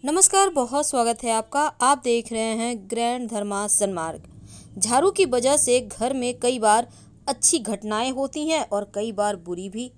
नमस्कार, बहुत स्वागत है आपका। आप देख रहे हैं ग्रैंड धर्मा सन्मार्ग। झाड़ू की वजह से घर में कई बार अच्छी घटनाएं होती हैं और कई बार बुरी भी।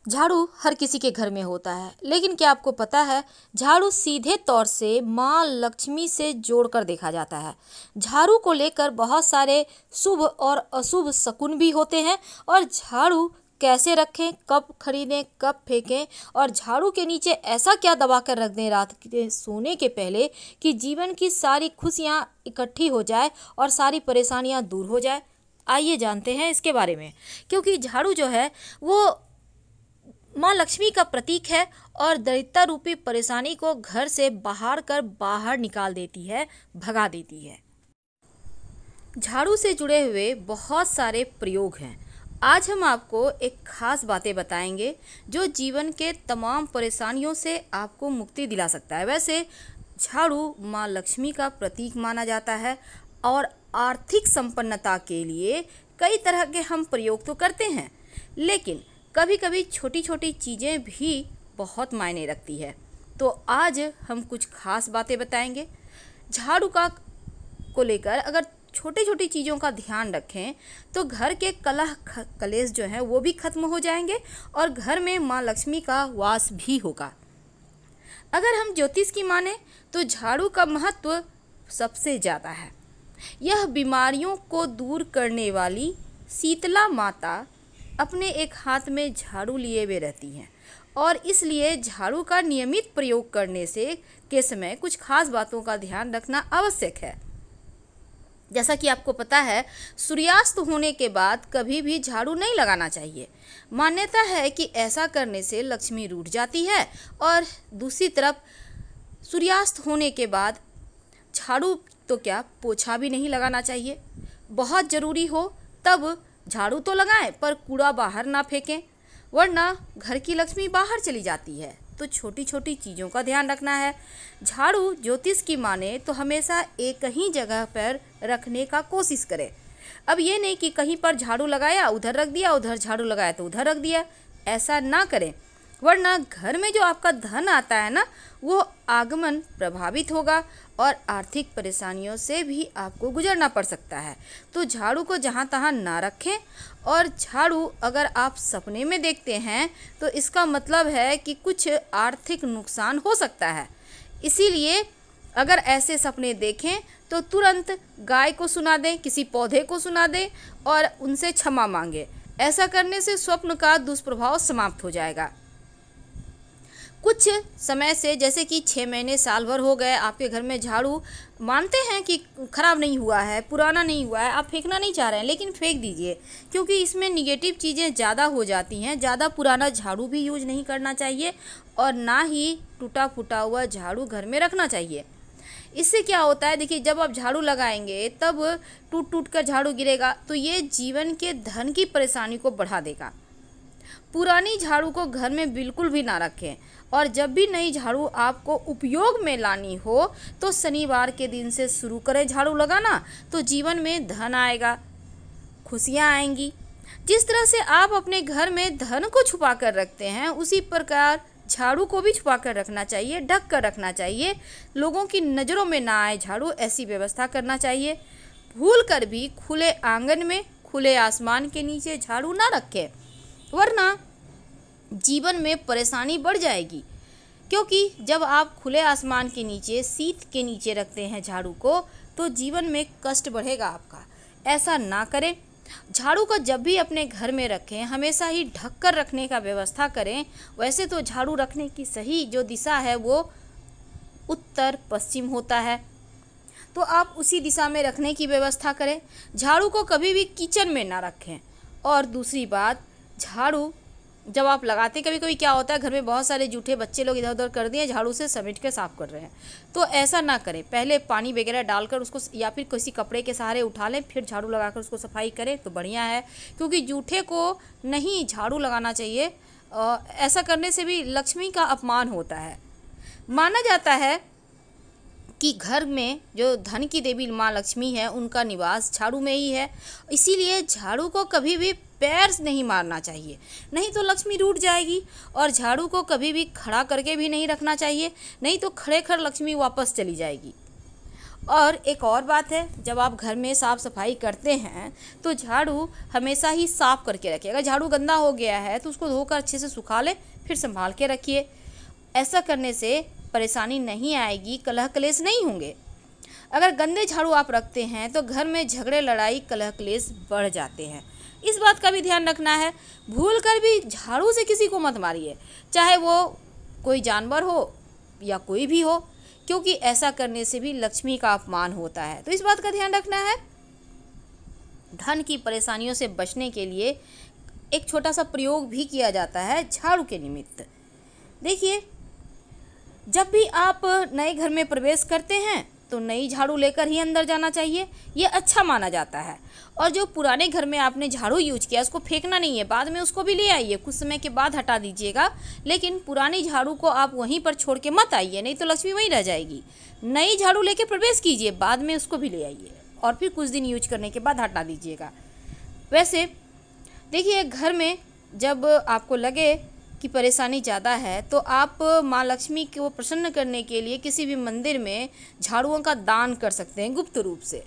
झाड़ू हर किसी के घर में होता है, लेकिन क्या आपको पता है झाड़ू सीधे तौर से माँ लक्ष्मी से जोड़कर देखा जाता है। झाड़ू को लेकर बहुत सारे शुभ और अशुभ शकुन भी होते हैं। और झाड़ू कैसे रखें, कब खरीदें, कब फेंकें, और झाड़ू के नीचे ऐसा क्या दबा कर रख दें रात के सोने के पहले कि जीवन की सारी खुशियाँ इकट्ठी हो जाए और सारी परेशानियाँ दूर हो जाए। आइए जानते हैं इसके बारे में। क्योंकि झाड़ू जो है वो माँ लक्ष्मी का प्रतीक है और दरिद्रता रूपी परेशानी को घर से बाहर निकाल देती है, भगा देती है। झाड़ू से जुड़े हुए बहुत सारे प्रयोग हैं। आज हम आपको एक खास बातें बताएंगे जो जीवन के तमाम परेशानियों से आपको मुक्ति दिला सकता है। वैसे झाड़ू माँ लक्ष्मी का प्रतीक माना जाता है और आर्थिक संपन्नता के लिए कई तरह के हम प्रयोग तो करते हैं, लेकिन कभी कभी छोटी छोटी चीज़ें भी बहुत मायने रखती है। तो आज हम कुछ खास बातें बताएंगे झाड़ू का को लेकर। अगर छोटी छोटी चीज़ों का ध्यान रखें तो घर के कलह कलेश जो हैं वो भी खत्म हो जाएंगे और घर में माँ लक्ष्मी का वास भी होगा। अगर हम ज्योतिष की माने तो झाड़ू का महत्व सबसे ज़्यादा है। यह बीमारियों को दूर करने वाली शीतला माता अपने एक हाथ में झाड़ू लिए हुए रहती हैं और इसलिए झाड़ू का नियमित प्रयोग करने के समय कुछ खास बातों का ध्यान रखना आवश्यक है। जैसा कि आपको पता है, सूर्यास्त होने के बाद कभी भी झाड़ू नहीं लगाना चाहिए। मान्यता है कि ऐसा करने से लक्ष्मी रूठ जाती है। और दूसरी तरफ सूर्यास्त होने के बाद झाड़ू तो क्या, पोछा भी नहीं लगाना चाहिए। बहुत ज़रूरी हो तब झाड़ू तो लगाएं, पर कूड़ा बाहर ना फेंकें, वरना घर की लक्ष्मी बाहर चली जाती है। तो छोटी छोटी चीज़ों का ध्यान रखना है। झाड़ू ज्योतिष की माने तो हमेशा एक ही जगह पर रखने का कोशिश करें। अब ये नहीं कि कहीं पर झाड़ू लगाया उधर रख दिया, उधर झाड़ू लगाया तो उधर रख दिया। ऐसा ना करें, वरना घर में जो आपका धन आता है ना, वो आगमन प्रभावित होगा और आर्थिक परेशानियों से भी आपको गुजरना पड़ सकता है। तो झाड़ू को जहाँ तहाँ ना रखें। और झाड़ू अगर आप सपने में देखते हैं तो इसका मतलब है कि कुछ आर्थिक नुकसान हो सकता है। इसीलिए अगर ऐसे सपने देखें तो तुरंत गाय को सुना दें, किसी पौधे को सुना दें और उनसे क्षमा मांगें। ऐसा करने से स्वप्न का दुष्प्रभाव समाप्त हो जाएगा। कुछ समय से, जैसे कि 6 महीने साल भर हो गए, आपके घर में झाड़ू मानते हैं कि ख़राब नहीं हुआ है, पुराना नहीं हुआ है, आप फेंकना नहीं चाह रहे हैं, लेकिन फेंक दीजिए, क्योंकि इसमें निगेटिव चीज़ें ज़्यादा हो जाती हैं। ज़्यादा पुराना झाड़ू भी यूज नहीं करना चाहिए और ना ही टूटा फूटा हुआ झाड़ू घर में रखना चाहिए। इससे क्या होता है, देखिए, जब आप झाड़ू लगाएंगे तब टूट टूट कर झाड़ू गिरेगा तो ये जीवन के धन की परेशानी को बढ़ा देगा। पुरानी झाड़ू को घर में बिल्कुल भी ना रखें। और जब भी नई झाड़ू आपको उपयोग में लानी हो तो शनिवार के दिन से शुरू करें झाड़ू लगाना, तो जीवन में धन आएगा, खुशियाँ आएंगी। जिस तरह से आप अपने घर में धन को छुपा कर रखते हैं, उसी प्रकार झाड़ू को भी छुपा कर रखना चाहिए, ढक कर रखना चाहिए, लोगों की नज़रों में ना आए झाड़ू, ऐसी व्यवस्था करना चाहिए। भूल कर भी खुले आंगन में, खुले आसमान के नीचे झाड़ू ना रखें, वरना जीवन में परेशानी बढ़ जाएगी। क्योंकि जब आप खुले आसमान के नीचे, शीत के नीचे रखते हैं झाड़ू को, तो जीवन में कष्ट बढ़ेगा आपका। ऐसा ना करें। झाड़ू को जब भी अपने घर में रखें हमेशा ही ढक कर रखने का व्यवस्था करें। वैसे तो झाड़ू रखने की सही जो दिशा है वो उत्तर पश्चिम होता है, तो आप उसी दिशा में रखने की व्यवस्था करें। झाड़ू को कभी भी किचन में ना रखें। और दूसरी बात, झाड़ू जब आप लगाते, कभी कभी क्या होता है, घर में बहुत सारे जूठे बच्चे लोग इधर उधर कर दिए, झाड़ू से समेट के साफ कर रहे हैं, तो ऐसा ना करें। पहले पानी वगैरह डालकर उसको, या फिर किसी कपड़े के सहारे उठा लें, फिर झाड़ू लगाकर उसको सफाई करें तो बढ़िया है। क्योंकि जूठे को नहीं झाड़ू लगाना चाहिए। ऐसा करने से भी लक्ष्मी का अपमान होता है। माना जाता है कि घर में जो धन की देवी माँ लक्ष्मी है, उनका निवास झाड़ू में ही है। इसीलिए झाड़ू को कभी भी पैर नहीं मारना चाहिए, नहीं तो लक्ष्मी रूठ जाएगी। और झाड़ू को कभी भी खड़ा करके भी नहीं रखना चाहिए, नहीं तो खड़े खड़ लक्ष्मी वापस चली जाएगी। और एक और बात है, जब आप घर में साफ़ सफाई करते हैं तो झाड़ू हमेशा ही साफ़ करके रखिए। अगर झाड़ू गंदा हो गया है तो उसको धोकर अच्छे से सुखा ले, फिर संभाल के रखिए। ऐसा करने से परेशानी नहीं आएगी, कलह कलेश नहीं होंगे। अगर गंदे झाड़ू आप रखते हैं तो घर में झगड़े लड़ाई कलह क्लेश बढ़ जाते हैं। इस बात का भी ध्यान रखना है। भूल कर भी झाड़ू से किसी को मत मारिए, चाहे वो कोई जानवर हो या कोई भी हो, क्योंकि ऐसा करने से भी लक्ष्मी का अपमान होता है। तो इस बात का ध्यान रखना है। धन की परेशानियों से बचने के लिए एक छोटा सा प्रयोग भी किया जाता है झाड़ू के निमित्त। देखिए, जब भी आप नए घर में प्रवेश करते हैं तो नई झाड़ू लेकर ही अंदर जाना चाहिए, ये अच्छा माना जाता है। और जो पुराने घर में आपने झाड़ू यूज किया उसको फेंकना नहीं है, बाद में उसको भी ले आइए, कुछ समय के बाद हटा दीजिएगा, लेकिन पुरानी झाड़ू को आप वहीं पर छोड़ के मत आइए, नहीं तो लक्ष्मी वहीं रह जाएगी। नई झाड़ू लेके प्रवेश कीजिए, बाद में उसको भी ले आइए और फिर कुछ दिन यूज करने के बाद हटा दीजिएगा। वैसे देखिए, घर में जब आपको लगे कि परेशानी ज़्यादा है तो आप माँ लक्ष्मी को प्रसन्न करने के लिए किसी भी मंदिर में झाड़ुओं का दान कर सकते हैं गुप्त रूप से।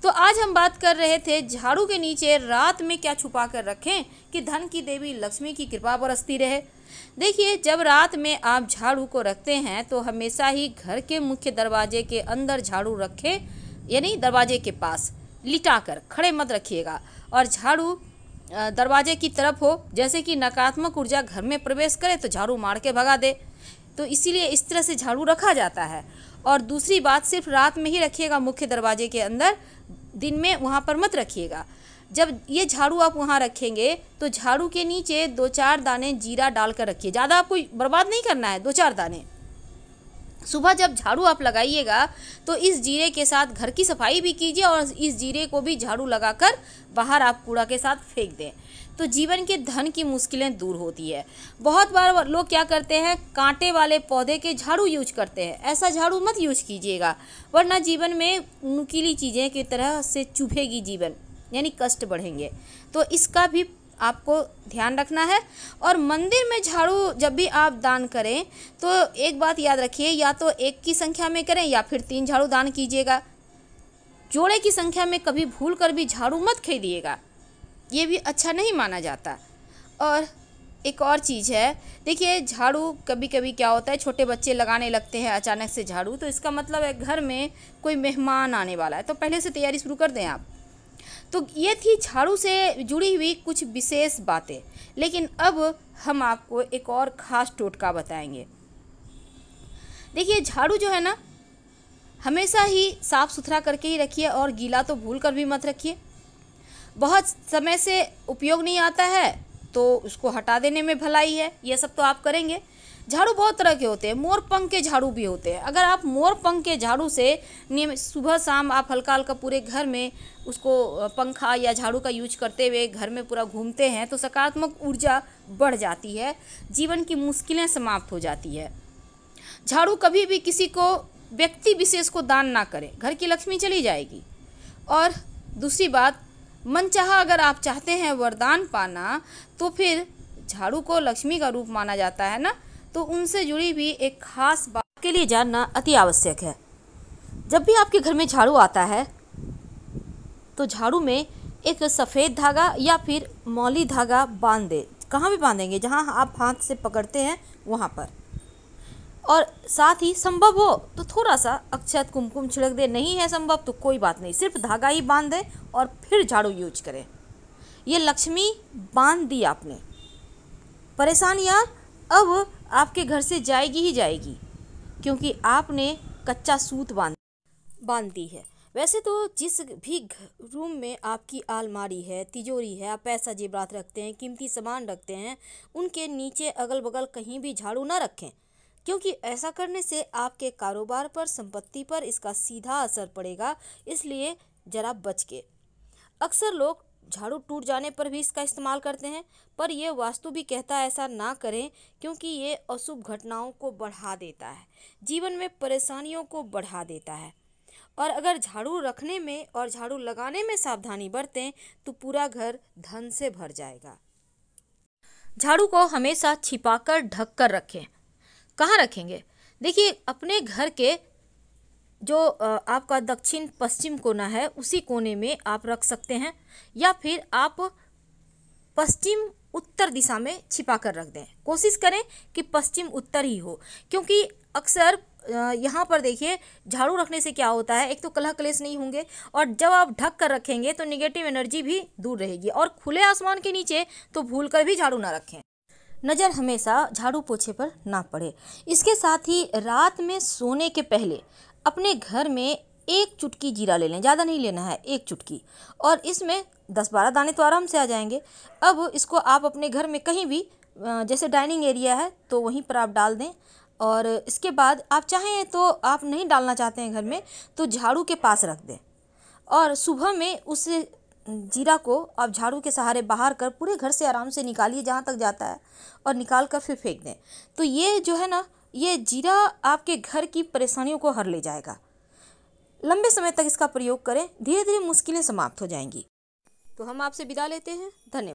तो आज हम बात कर रहे थे झाड़ू के नीचे रात में क्या छुपा कर रखें कि धन की देवी लक्ष्मी की कृपा बरसती रहे। देखिए, जब रात में आप झाड़ू को रखते हैं तो हमेशा ही घर के मुख्य दरवाजे के अंदर झाड़ू रखें, यानी दरवाजे के पास लिटा कर, खड़े मत रखिएगा। और झाड़ू दरवाजे की तरफ हो, जैसे कि नकारात्मक ऊर्जा घर में प्रवेश करे तो झाड़ू मार के भगा दे। तो इसीलिए इस तरह से झाड़ू रखा जाता है। और दूसरी बात, सिर्फ रात में ही रखिएगा मुख्य दरवाजे के अंदर, दिन में वहाँ पर मत रखिएगा। जब ये झाड़ू आप वहाँ रखेंगे तो झाड़ू के नीचे 2-4 दाने जीरा डालकर रखिए, ज़्यादा आपको बर्बाद नहीं करना है, 2-4 दाने। सुबह जब झाड़ू आप लगाइएगा तो इस जीरे के साथ घर की सफाई भी कीजिए और इस जीरे को भी झाड़ू लगाकर बाहर आप कूड़ा के साथ फेंक दें, तो जीवन के धन की मुश्किलें दूर होती है। बहुत बार लोग क्या करते हैं, कांटे वाले पौधे के झाड़ू यूज करते हैं। ऐसा झाड़ू मत यूज कीजिएगा, वरना जीवन में नुकीली चीज़ें की तरह से चुभेगी जीवन, यानी कष्ट बढ़ेंगे। तो इसका भी आपको ध्यान रखना है। और मंदिर में झाड़ू जब भी आप दान करें तो एक बात याद रखिए, या तो 1 की संख्या में करें या फिर 3 झाड़ू दान कीजिएगा। जोड़े की संख्या में कभी भूल कर भी झाड़ू मत खरीदिएगा, ये भी अच्छा नहीं माना जाता। और एक और चीज़ है, देखिए, झाड़ू कभी कभी क्या होता है, छोटे बच्चे लगाने लगते हैं अचानक से झाड़ू, तो इसका मतलब है घर में कोई मेहमान आने वाला है, तो पहले से तैयारी शुरू कर दें आप। तो ये थी झाड़ू से जुड़ी हुई कुछ विशेष बातें, लेकिन अब हम आपको एक और ख़ास टोटका बताएंगे। देखिए, झाड़ू जो है ना, हमेशा ही साफ़ सुथरा करके ही रखिए और गीला तो भूल कर भी मत रखिए। बहुत समय से उपयोग नहीं आता है तो उसको हटा देने में भलाई है, ये सब तो आप करेंगे। झाड़ू बहुत तरह के होते हैं, मोर पंख के झाड़ू भी होते हैं। अगर आप मोर पंख के झाड़ू से नियमित सुबह शाम आप हल्का हल्का पूरे घर में उसको पंखा या झाड़ू का यूज करते हुए घर में पूरा घूमते हैं तो सकारात्मक ऊर्जा बढ़ जाती है, जीवन की मुश्किलें समाप्त हो जाती है। झाड़ू कभी भी किसी को, व्यक्ति विशेष को दान ना करें, घर की लक्ष्मी चली जाएगी। और दूसरी बात, मनचाहा अगर आप चाहते हैं वरदान पाना तो फिर झाड़ू को लक्ष्मी का रूप माना जाता है ना, तो उनसे जुड़ी भी एक खास बात के लिए जानना अति आवश्यक है। जब भी आपके घर में झाड़ू आता है तो झाड़ू में एक सफ़ेद धागा या फिर मौली धागा बांध दे। कहाँ भी बांधेंगे, जहाँ आप हाथ से पकड़ते हैं वहाँ पर। और साथ ही संभव हो तो थोड़ा सा अक्षत कुमकुम छिड़क दे, नहीं है संभव तो कोई बात नहीं, सिर्फ धागा ही बांध दें और फिर झाड़ू यूज करें। ये लक्ष्मी बांध दी आपने, परेशानियाँ अब आपके घर से जाएगी ही जाएगी, क्योंकि आपने कच्चा सूत बांध दी है। वैसे तो जिस भी रूम में आपकी अलमारी है, तिजोरी है, आप पैसा जेवरात रखते हैं, कीमती सामान रखते हैं, उनके नीचे अगल बगल कहीं भी झाड़ू ना रखें, क्योंकि ऐसा करने से आपके कारोबार पर, संपत्ति पर इसका सीधा असर पड़ेगा। इसलिए ज़रा बच के। अक्सर लोग झाड़ू टूट जाने पर भी इसका इस्तेमाल करते हैं, पर यह वास्तु भी कहता है ऐसा ना करें, क्योंकि ये अशुभ घटनाओं को बढ़ा देता है, जीवन में परेशानियों को बढ़ा देता है। और अगर झाड़ू रखने में और झाड़ू लगाने में सावधानी बरतें तो पूरा घर धन से भर जाएगा। झाड़ू को हमेशा छिपाकर ढक कर रखें। कहाँ रखेंगे? देखिए, अपने घर के जो आपका दक्षिण पश्चिम कोना है उसी कोने में आप रख सकते हैं, या फिर आप पश्चिम उत्तर दिशा में छिपा कर रख दें। कोशिश करें कि पश्चिम उत्तर ही हो, क्योंकि अक्सर यहाँ पर देखिए झाड़ू रखने से क्या होता है, एक तो कलह कलेश नहीं होंगे, और जब आप ढक कर रखेंगे तो नेगेटिव एनर्जी भी दूर रहेगी। और खुले आसमान के नीचे तो भूल कर भी झाड़ू ना रखें। नज़र हमेशा झाड़ू पोछे पर ना पड़े। इसके साथ ही रात में सोने के पहले अपने घर में एक चुटकी जीरा ले लें, ज़्यादा नहीं लेना है, एक चुटकी, और इसमें 10-12 दाने तो आराम से आ जाएंगे। अब इसको आप अपने घर में कहीं भी, जैसे डाइनिंग एरिया है तो वहीं पर आप डाल दें, और इसके बाद आप चाहें तो, आप नहीं डालना चाहते हैं घर में, तो झाड़ू के पास रख दें, और सुबह में उस जीरा को आप झाड़ू के सहारे बाहर कर पूरे घर से आराम से निकालिए जहाँ तक जाता है, और निकाल कर फिर फेंक दें। तो ये जो है ना, ये जीरा आपके घर की परेशानियों को हर ले जाएगा। लंबे समय तक इसका प्रयोग करें, धीरे धीरे मुश्किलें समाप्त हो जाएंगी। तो हम आपसे विदा लेते हैं। धन्यवाद।